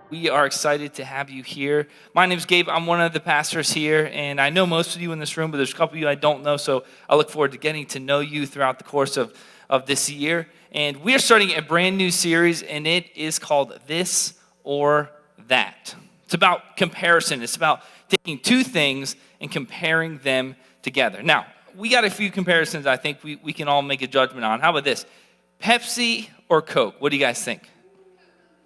We are excited to have you here. My name is Gabe. I'm one of the pastors here, and I know most of you in this room, but there's a couple of you I don't know, so I look forward to getting to know you throughout the course of this year. And we are starting a brand new series, and it is called This or That. It's about comparison. It's about taking two things and comparing them together. Now, we got a few comparisons I think we can all make a judgment on. How about this? Pepsi or Coke? What do you guys think?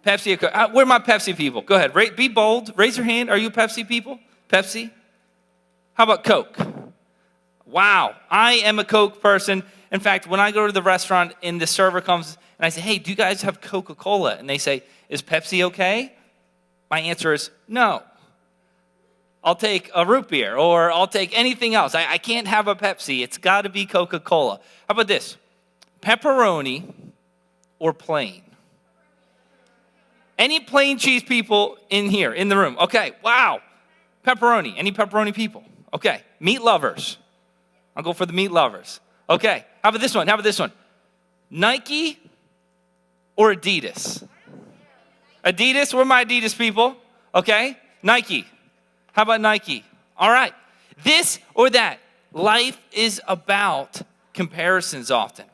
Pepsi or Coke? Where are my Pepsi people? Go ahead. Be bold. Raise your hand. Are you Pepsi people? Pepsi? How about Coke? Wow. I am a Coke person. In fact, when I go to the restaurant and the server comes and I say, hey, do you guys have Coca-Cola? And they say, is Pepsi okay? My answer is no. I'll take a root beer or I'll take anything else. I can't have a Pepsi. It's got to be Coca-Cola. How about this? Pepperoni or plain? Any plain cheese people in here, in the room? Okay, wow. Pepperoni. Any pepperoni people? Okay. Meat lovers. I'll go for the meat lovers. Okay. How about this one? Nike or Adidas? Adidas? Where are my Adidas people? Okay. Nike. How about Nike? All right. This or that. Life is about comparisons often.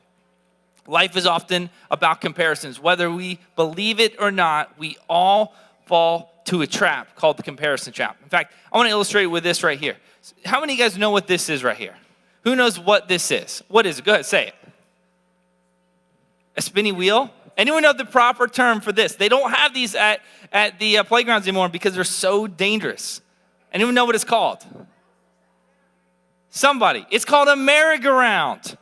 Life is often about comparisons. Whether we believe it or not, we all fall to a trap called the comparison trap. In fact, I want to illustrate with this right here. How many of you guys know what this is right here? Who knows what this is? What is it? Go ahead, say it. A spinning wheel? Anyone know the proper term for this? They don't have these at the playgrounds anymore because they're so dangerous. Anyone know what it's called? Somebody. It's called a merry-go-round.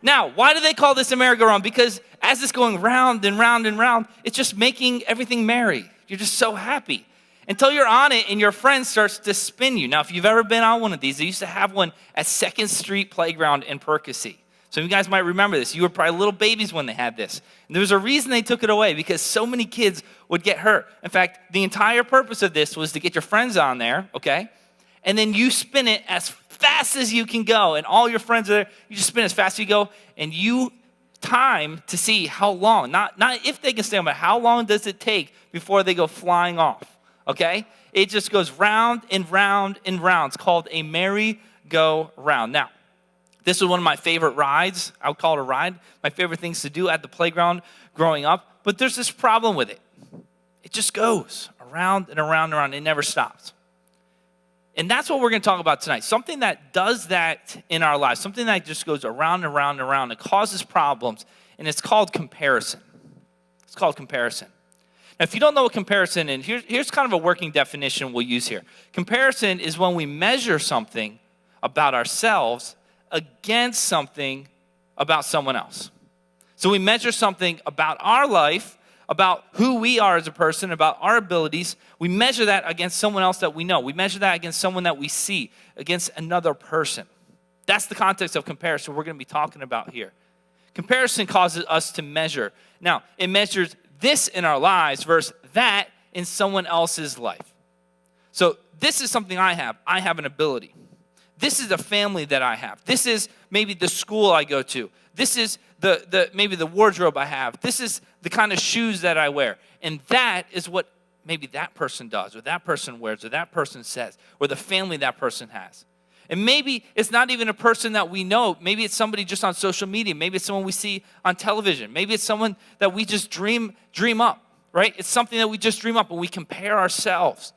Now, why do they call this a merry-go-round? Because as it's going round and round and round, it's just making everything merry. You're just so happy. Until you're on it and your friend starts to spin you. Now, if you've ever been on one of these, they used to have one at 2nd Street Playground in Percy. Some of you guys might remember this. You were probably little babies when they had this. And there was a reason they took it away because so many kids would get hurt. In fact, the entire purpose of this was to get your friends on there, okay? And then you spin it as fast as you can go, and all your friends are there. You just spin as fast as you go, and you time to see how long, not if they can stay on, but how long does it take before they go flying off, okay? It just goes round and round and round. It's called a merry-go-round. Now, this was one of my favorite rides. I would call it a ride. My favorite things to do at the playground growing up, but there's this problem with it. It just goes around and around and around. It never stops. And that's what we're going to talk about tonight. Something that does that in our lives. Something that just goes around and around and around. It causes problems. And it's called comparison. It's called comparison. Now, if you don't know what comparison is, here's kind of a working definition we'll use here. Comparison is when we measure something about ourselves against something about someone else. So we measure something about our life, about who we are as a person, about our abilities. We measure that against someone else that we know. We measure that against someone that we see, against another person. That's the context of comparison we're going to be talking about here. Comparison causes us to measure. Now, it measures this in our lives versus that in someone else's life. So this is something I have. I have an ability. This is a family that I have. This is maybe the school I go to. This is maybe the wardrobe I have. This is the kind of shoes that I wear. And that is what maybe that person does, or that person wears, or that person says, or the family that person has. And maybe it's not even a person that we know. Maybe it's somebody just on social media. Maybe it's someone we see on television. Maybe it's someone that we just dream up, right? It's something that we just dream up, and we compare ourselves.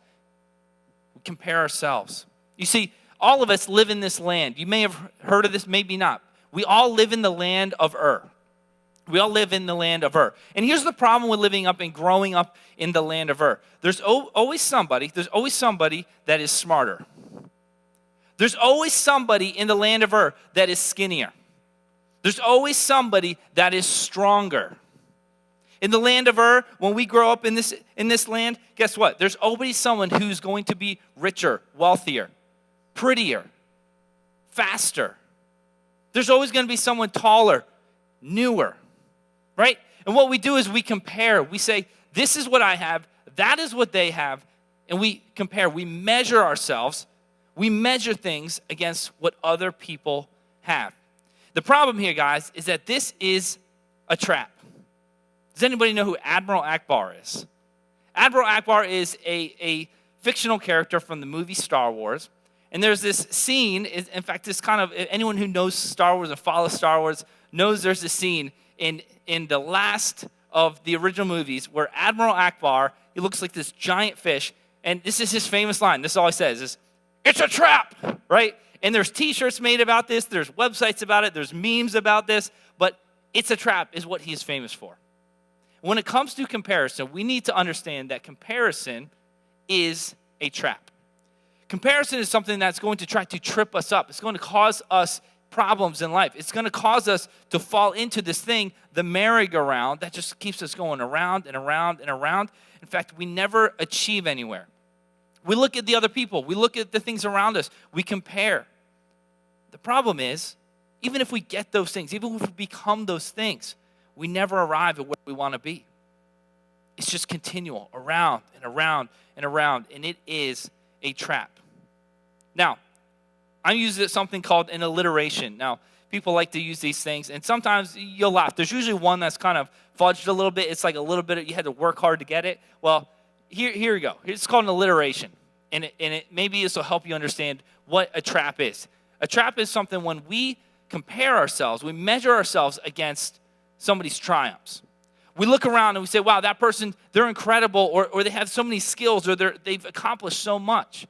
We compare ourselves. You see, all of us live in this land. You may have heard of this, maybe not. We all live in the land of Ur. We all live in the land of Ur. And here's the problem with living up and growing up in the land of Ur. There's always somebody that is smarter. There's always somebody in the land of Ur that is skinnier. There's always somebody that is stronger. In the land of Ur, when we grow up in this land, guess what? There's always someone who's going to be richer, wealthier, prettier, faster. There's always going to be someone taller, newer, right? And what we do is we compare. We say, this is what I have, that is what they have, and we compare. We measure ourselves. We measure things against what other people have. The problem here, guys, is that this is a trap. Does anybody know who Admiral Akbar is? Admiral Akbar is a fictional character from the movie Star Wars. And there's this scene, in fact, this kind of, anyone who knows Star Wars and follows Star Wars knows there's a scene in the last of the original movies where Admiral Akbar, he looks like this giant fish, and this is his famous line. This is all he says is, "It's a trap," right? And there's t-shirts made about this, there's websites about it, there's memes about this, but it's a trap is what he's famous for. When it comes to comparison, we need to understand that comparison is a trap. Comparison is something that's going to try to trip us up. It's going to cause us problems in life. It's going to cause us to fall into this thing, the merry-go-round, that just keeps us going around and around and around. In fact, we never achieve anywhere. We look at the other people. We look at the things around us. We compare. The problem is, even if we get those things, even if we become those things, we never arrive at where we want to be. It's just continual, around and around and around, and it is a trap. Now, I'm using something called an alliteration. Now, people like to use these things, and sometimes you'll laugh. There's usually one that's kind of fudged a little bit. It's like a little bit, you had to work hard to get it. Well, here we go. It's called an alliteration, and it maybe this will help you understand what a trap is. A trap is something when we compare ourselves, we measure ourselves against somebody's triumphs. We look around and we say, wow, that person, they're incredible, or they have so many skills, or they've accomplished so much.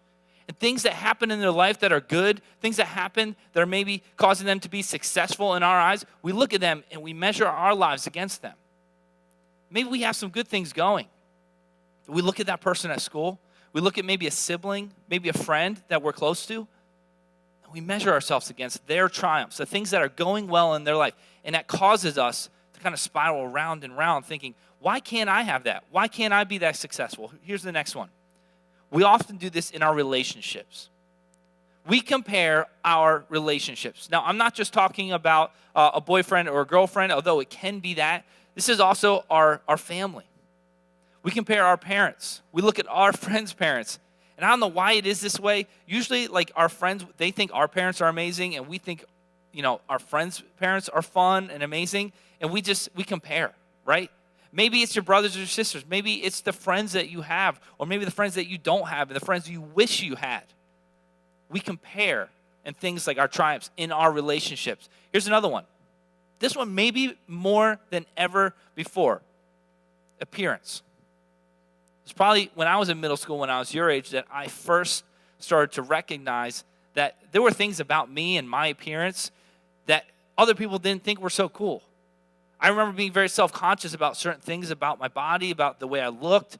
And things that happen in their life that are good, things that happen that are maybe causing them to be successful in our eyes, we look at them and we measure our lives against them. Maybe we have some good things going. We look at that person at school. We look at maybe a sibling, maybe a friend that we're close to. And we measure ourselves against their triumphs, the things that are going well in their life. And that causes us to kind of spiral around and around thinking, why can't I have that? Why can't I be that successful? Here's the next one. We often do this in our relationships. We compare our relationships. Now, I'm not just talking about a boyfriend or a girlfriend, although it can be that. This is also our family. We compare our parents. We look at our friends' parents. And I don't know why it is this way. Usually, like our friends, they think our parents are amazing, and we think, our friends' parents are fun and amazing, and we compare, right? Maybe it's your brothers or your sisters. Maybe it's the friends that you have, or maybe the friends that you don't have, and the friends you wish you had. We compare and things like our triumphs in our relationships. Here's another one. This one maybe more than ever before. Appearance. It's probably when I was in middle school, when I was your age, that I first started to recognize that there were things about me and my appearance that other people didn't think were so cool. I remember being very self-conscious about certain things about my body, about the way I looked.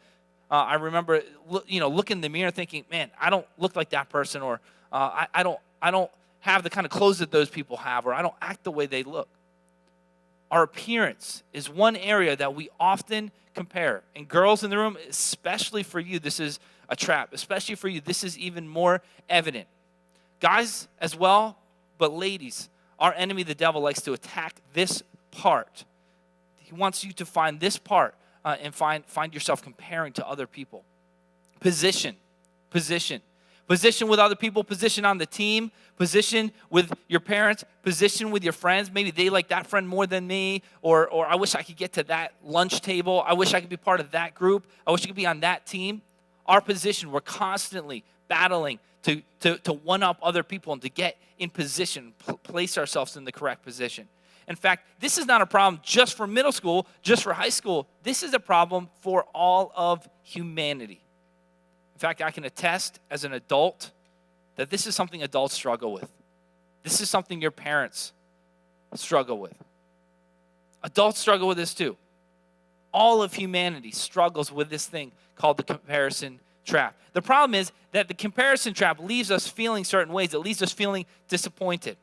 I remember, looking in the mirror thinking, man, I don't look like that person, or I don't have the kind of clothes that those people have, or I don't act the way they look. Our appearance is one area that we often compare. And girls in the room, especially for you, this is a trap. Especially for you, this is even more evident. Guys as well, but ladies, our enemy, the devil, likes to attack this part. He wants you to find this part and find yourself comparing to other people. Position with other people, position on the team, position with your parents, position with your friends. Maybe they like that friend more than me, or I wish I could get to that lunch table. I wish I could be part of that group. I wish I could be on that team. Our position, we're constantly battling to one-up other people and to get in position, place ourselves in the correct position. In fact, this is not a problem just for middle school, just for high school. This is a problem for all of humanity. In fact, I can attest as an adult that this is something adults struggle with. This is something your parents struggle with. Adults struggle with this too. All of humanity struggles with this thing called the comparison trap. The problem is that the comparison trap leaves us feeling certain ways. It leaves us feeling disappointed.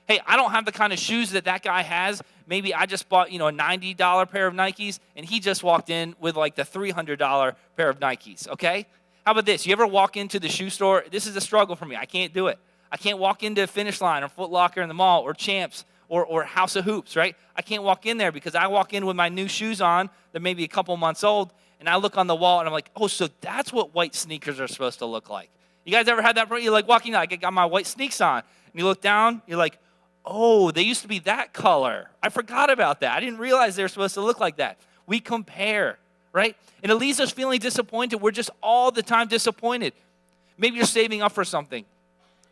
Hey, I don't have the kind of shoes that guy has. Maybe I just bought, a $90 pair of Nikes, and he just walked in with like the $300 pair of Nikes, okay? How about this? You ever walk into the shoe store? This is a struggle for me. I can't do it. I can't walk into Finish Line or Foot Locker in the mall or Champs or House of Hoops, right? I can't walk in there because I walk in with my new shoes on. They're maybe a couple months old, and I look on the wall, and I'm like, oh, so that's what white sneakers are supposed to look like. You guys ever had that? You're like walking out, I got my white sneaks on, and you look down, you're like, oh, they used to be that color. I forgot about that. I didn't realize they were supposed to look like that. We compare right? And it leaves us feeling disappointed. We're just all the time disappointed. Maybe you're saving up for something.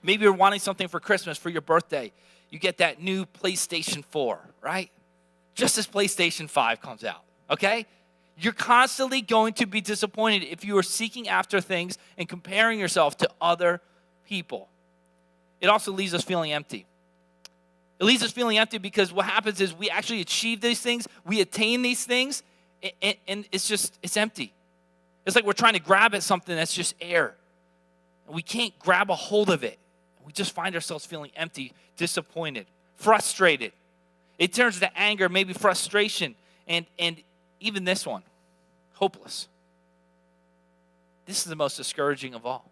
Maybe you're wanting something for Christmas, for your birthday. You get that new PlayStation 4, right? Just as PlayStation 5 comes out, okay? You're constantly going to be disappointed if you are seeking after things and comparing yourself to other people. It also leaves us feeling empty. It leaves us feeling empty because what happens is we actually achieve these things, we attain these things, and it's empty. It's like we're trying to grab at something that's just air. And we can't grab a hold of it. We just find ourselves feeling empty, disappointed, frustrated. It turns to anger, maybe frustration, and even this one, hopeless. This is the most discouraging of all.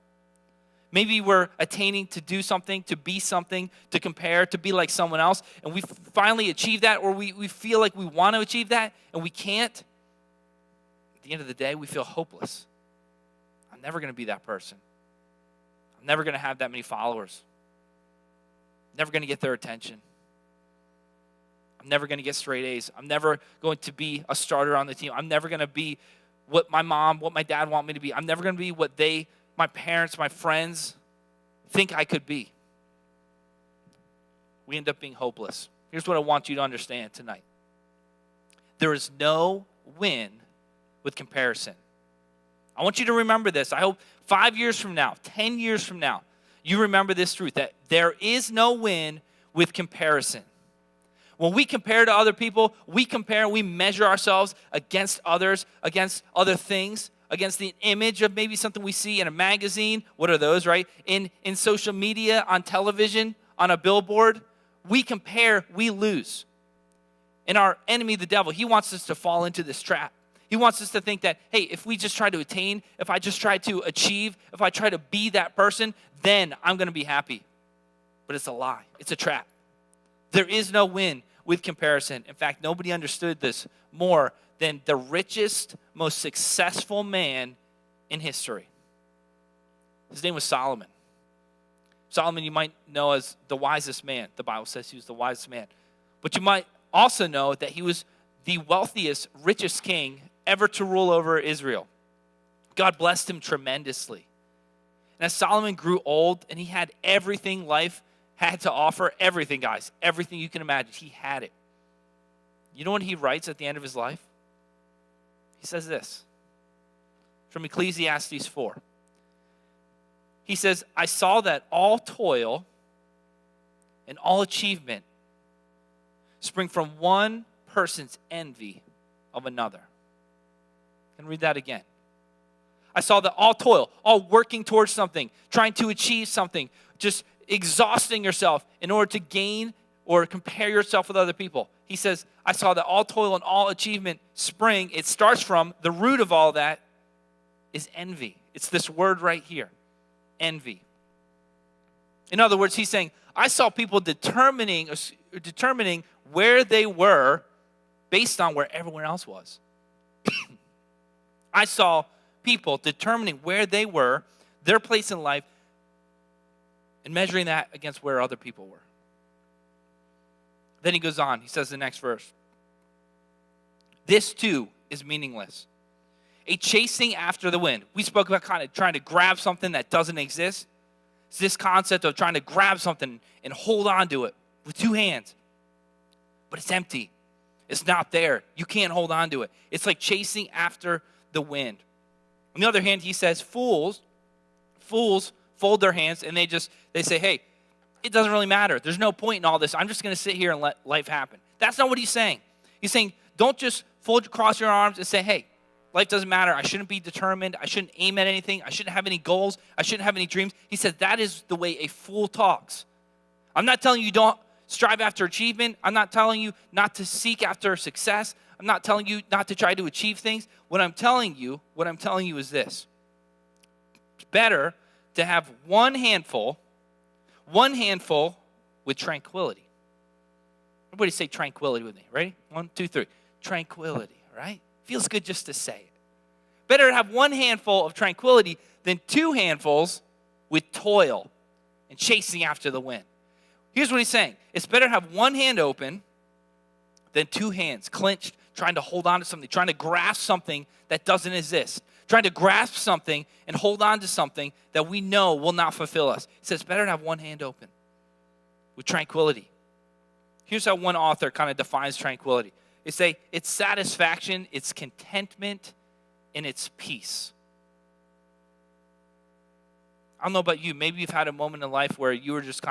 Maybe we're attaining to do something, to be something, to compare, to be like someone else, and we finally achieve that, or we feel like we want to achieve that, and we can't. At the end of the day, we feel hopeless. I'm never going to be that person. I'm never going to have that many followers. I'm never going to get their attention. I'm never going to get straight A's. I'm never going to be a starter on the team. I'm never going to be what my mom, what my dad want me to be. I'm never going to be what my parents, my friends think I could be. We end up being hopeless. Here's what I want you to understand tonight. There is no win with comparison. I want you to remember this. I hope 5 years from now, 10 years from now, you remember this truth, that there is no win with comparison. When we compare to other people, we measure ourselves against others, against other things, against the image of maybe something we see in a magazine. What are those, right? In social media, on television, on a billboard. We compare, we lose. And our enemy, the devil, he wants us to fall into this trap. He wants us to think that, hey, if we just try to attain, if I just try to achieve, if I try to be that person, then I'm going to be happy. But it's a lie. It's a trap. There is no win with comparison. In fact, nobody understood this more than the richest, most successful man in history. His name was Solomon. Solomon you might know as the wisest man. The Bible says he was the wisest man. But you might also know that he was the wealthiest, richest king ever to rule over Israel. God blessed him tremendously. And as Solomon grew old and he had everything life had to offer, everything, guys, everything you can imagine, he had it. You know what he writes at the end of his life? He says this, from Ecclesiastes 4. He says, I saw that all toil and all achievement spring from one person's envy of another. And read that again. I saw that all toil, all working towards something, trying to achieve something, just exhausting yourself in order to gain or compare yourself with other people. He says, I saw that all toil and all achievement spring. It starts from the root of all that is envy. It's this word right here, envy. In other words, he's saying, I saw people determining where they were based on where everyone else was. I saw people determining where they were, their place in life, and measuring that against where other people were. Then he goes on. He says the next verse. This too is meaningless. A chasing after the wind. We spoke about kind of trying to grab something that doesn't exist. It's this concept of trying to grab something and hold on to it with two hands. But it's empty. It's not there. You can't hold on to it. It's like chasing after the wind. On the other hand, he says fools fold their hands and they say, hey, it doesn't really matter. There's no point in all this. I'm just going to sit here and let life happen. That's not what he's saying. He's saying, don't just cross your arms and say, hey, life doesn't matter. I shouldn't be determined. I shouldn't aim at anything. I shouldn't have any goals. I shouldn't have any dreams. He said that is the way a fool talks. I'm not telling you don't strive after achievement. I'm not telling you not to seek after success. I'm not telling you not to try to achieve things. What I'm telling you is this. It's better to have one handful with tranquility. Everybody say tranquility with me. Ready? 1, 2, 3. Tranquility, right? Feels good just to say it. Better to have one handful of tranquility than two handfuls with toil and chasing after the wind. Here's what he's saying. It's better to have one hand open than two hands clenched, trying to hold on to something, trying to grasp something that doesn't exist, trying to grasp something and hold on to something that we know will not fulfill us. He says it's better to have one hand open with tranquility. Here's how one author kind of defines tranquility. They say it's satisfaction, it's contentment, and it's peace. I don't know about you. Maybe you've had a moment in life where you were just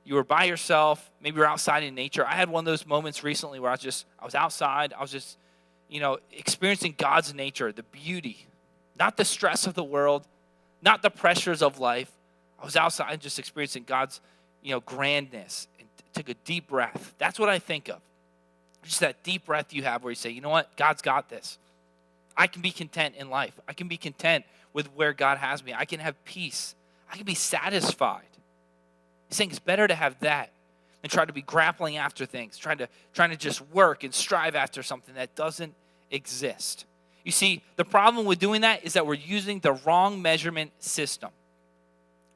you were by yourself. Maybe you're outside in nature. I had one of those moments recently where I was outside. I was just, experiencing God's nature, the beauty, not the stress of the world, not the pressures of life. I was outside just experiencing God's, grandness, and took a deep breath. That's what I think of. Just that deep breath you have where you say, you know what? God's got this. I can be content in life. I can be content with where God has me. I can have peace. I can be satisfied. He's saying it's better to have that than try to be grappling after things, trying to just work and strive after something that doesn't exist. You see, the problem with doing that is that we're using the wrong measurement system.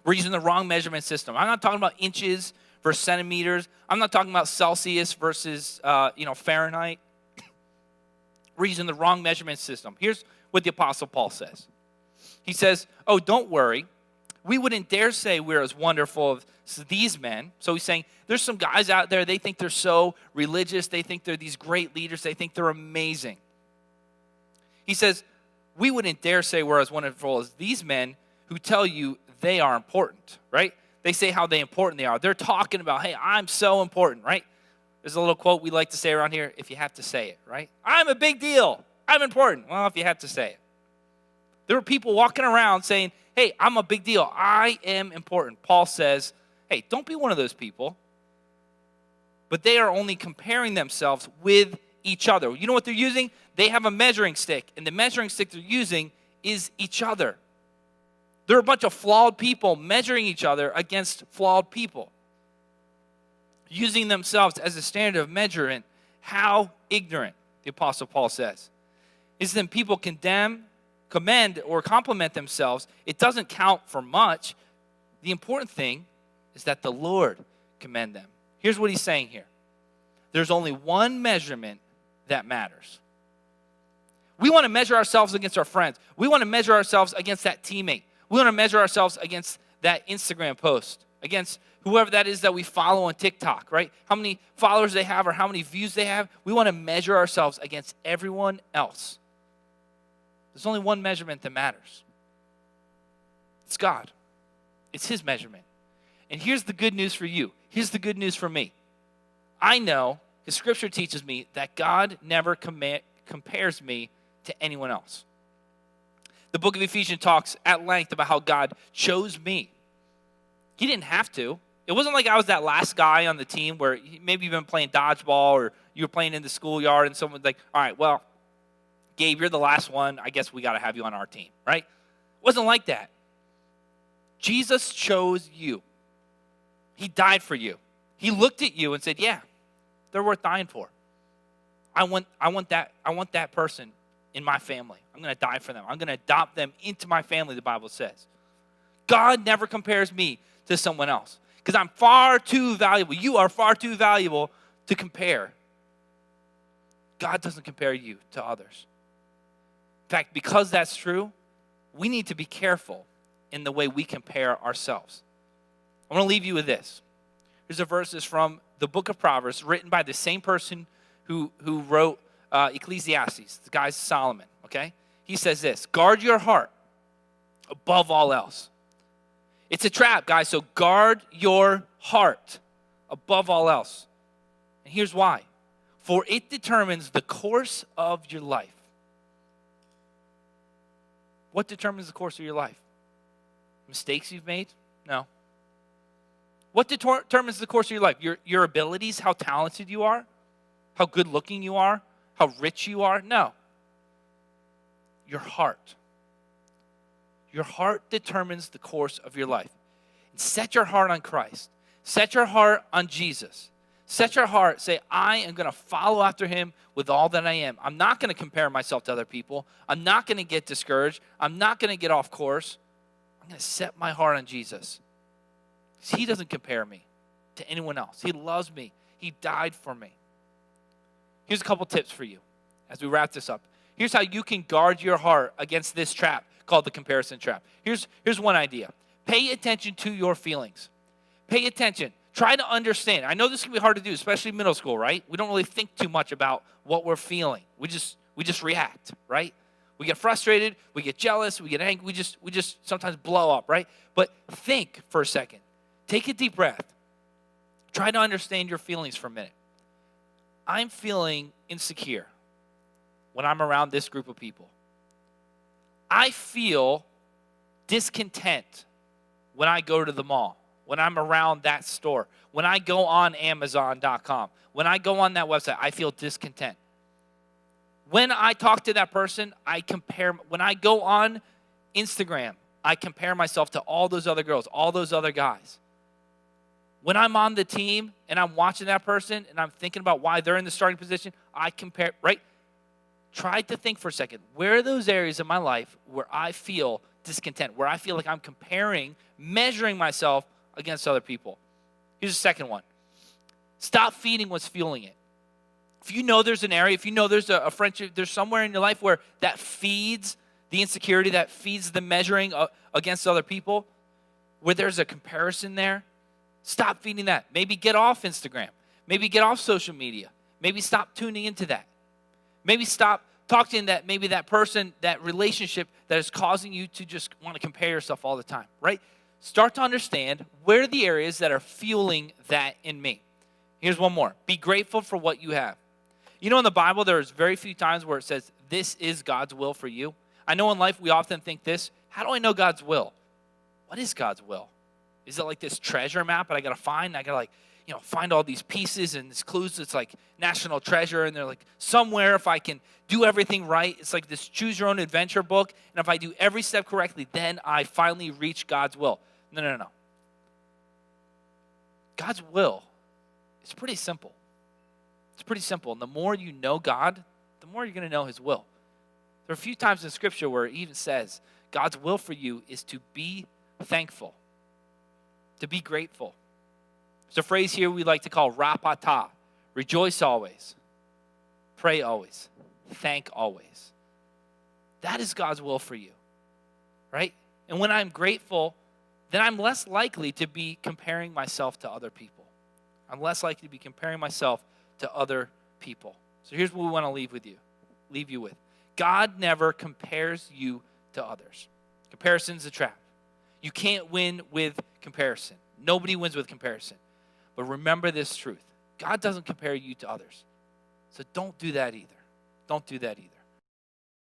We're using the wrong measurement system. I'm not talking about inches versus centimeters. I'm not talking about Celsius versus Fahrenheit. We're using the wrong measurement system. Here's what the Apostle Paul says. He says, oh, don't worry. We wouldn't dare say we're as wonderful as these men. So he's saying there's some guys out there, they think they're so religious. They think they're these great leaders. They think they're amazing. He says, we wouldn't dare say we're as wonderful as these men who tell you they are important, right? They say how important they are. They're talking about, hey, I'm so important, right? There's a little quote we like to say around here, if you have to say it, right? I'm a big deal. I'm important. Well, if you have to say it. There were people walking around saying, hey, I'm a big deal. I am important. Paul says, hey, don't be one of those people. But they are only comparing themselves with each other. You know what they're using? They have a measuring stick, and the measuring stick they're using is each other. They're a bunch of flawed people measuring each other against flawed people, using themselves as a standard of measurement. How ignorant, the Apostle Paul says. Is when people commend or compliment themselves, it doesn't count for much. The important thing is that the Lord commend them. Here's what he's saying here. There's only one measurement that matters. We want to measure ourselves against our friends. We want to measure ourselves against that teammate. We want to measure ourselves against that Instagram post, against whoever that is that we follow on TikTok, right? How many followers they have or how many views they have. We want to measure ourselves against everyone else. There's only one measurement that matters. It's God. It's his measurement. And here's the good news for you. Here's the good news for me. I know, because Scripture teaches me, that God never compares me to anyone else. The book of Ephesians talks at length about how God chose me. He didn't have to. It wasn't like I was that last guy on the team where maybe you've been playing dodgeball or you were playing in the schoolyard and someone's like, all right, well, Gabe, you're the last one. I guess we got to have you on our team, right? It wasn't like that. Jesus chose you. He died for you. He looked at you and said, yeah, they're worth dying for. I want that person in my family. I'm going to die for them. I'm going to adopt them into my family, the Bible says. God never compares me to someone else because I'm far too valuable. You are far too valuable to compare. God doesn't compare you to others. In fact, because that's true, we need to be careful in the way we compare ourselves. I want to leave you with this. Here's a verse from the book of Proverbs written by the same person who wrote Ecclesiastes, the guy's Solomon, okay? He says this, guard your heart above all else. It's a trap, guys, so guard your heart above all else. And here's why. For it determines the course of your life. What determines the course of your life? Mistakes you've made? No. What determines the course of your life? Your abilities, how talented you are? How good looking you are? How rich you are? No. Your heart. Your heart determines the course of your life. And set your heart on Christ. Set your heart on Jesus. Set your heart, say, I am going to follow after him with all that I am. I'm not going to compare myself to other people. I'm not going to get discouraged. I'm not going to get off course. I'm going to set my heart on Jesus. He doesn't compare me to anyone else. He loves me. He died for me. Here's a couple tips for you. as we wrap this up. Here's how you can guard your heart against this trap called the comparison trap. Here's one idea. Pay attention to your feelings. Pay attention. Try to understand. I know this can be hard to do, especially middle school, right? We don't really think too much about what we're feeling. We just react, right? We get frustrated, we get jealous, we get angry, we just sometimes blow up, right? But think for a second. Take a deep breath. Try to understand your feelings for a minute. I'm feeling insecure when I'm around this group of people. I feel discontent when I go to the mall, when I'm around that store, when I go on Amazon.com, when I go on that website, I feel discontent. When I talk to that person, I compare. When I go on Instagram, I compare myself to all those other girls, all those other guys. When I'm on the team and I'm watching that person and I'm thinking about why they're in the starting position, I compare, right? Try to think for a second. Where are those areas in my life where I feel discontent, where I feel like I'm comparing, measuring myself against other people? Here's the second one. Stop feeding what's fueling it. If you know there's an area, if you know there's a friendship, there's somewhere in your life where that feeds the insecurity, that feeds the measuring against other people, where there's a comparison there, stop feeding that. Maybe get off Instagram. Maybe get off social media. Maybe stop tuning into that. Maybe stop talking to that person, that relationship that is causing you to just want to compare yourself all the time, right? Start to understand where are the areas that are fueling that in me. Here's one more. Be grateful for what you have. You know, in the Bible, there's very few times where it says, this is God's will for you. I know in life we often think this. How do I know God's will? What is God's will? Is it like this treasure map that I got to find? I got to find all these pieces and these clues. It's like national treasure. And they're like somewhere if I can do everything right. It's like this choose your own adventure book. And if I do every step correctly, then I finally reach God's will. No. God's will is pretty simple. It's pretty simple. And the more you know God, the more you're going to know his will. There are a few times in Scripture where it even says God's will for you is to be thankful, to be grateful. There's a phrase here we like to call rapata, rejoice always, pray always, thank always. That is God's will for you, right? And when I'm grateful, then I'm less likely to be comparing myself to other people. I'm less likely to be comparing myself to other people. So here's what we want to leave you with. God never compares you to others. Comparison's a trap. You can't win with comparison. Nobody wins with comparison. But remember this truth. God doesn't compare you to others. So don't do that either. Don't do that either.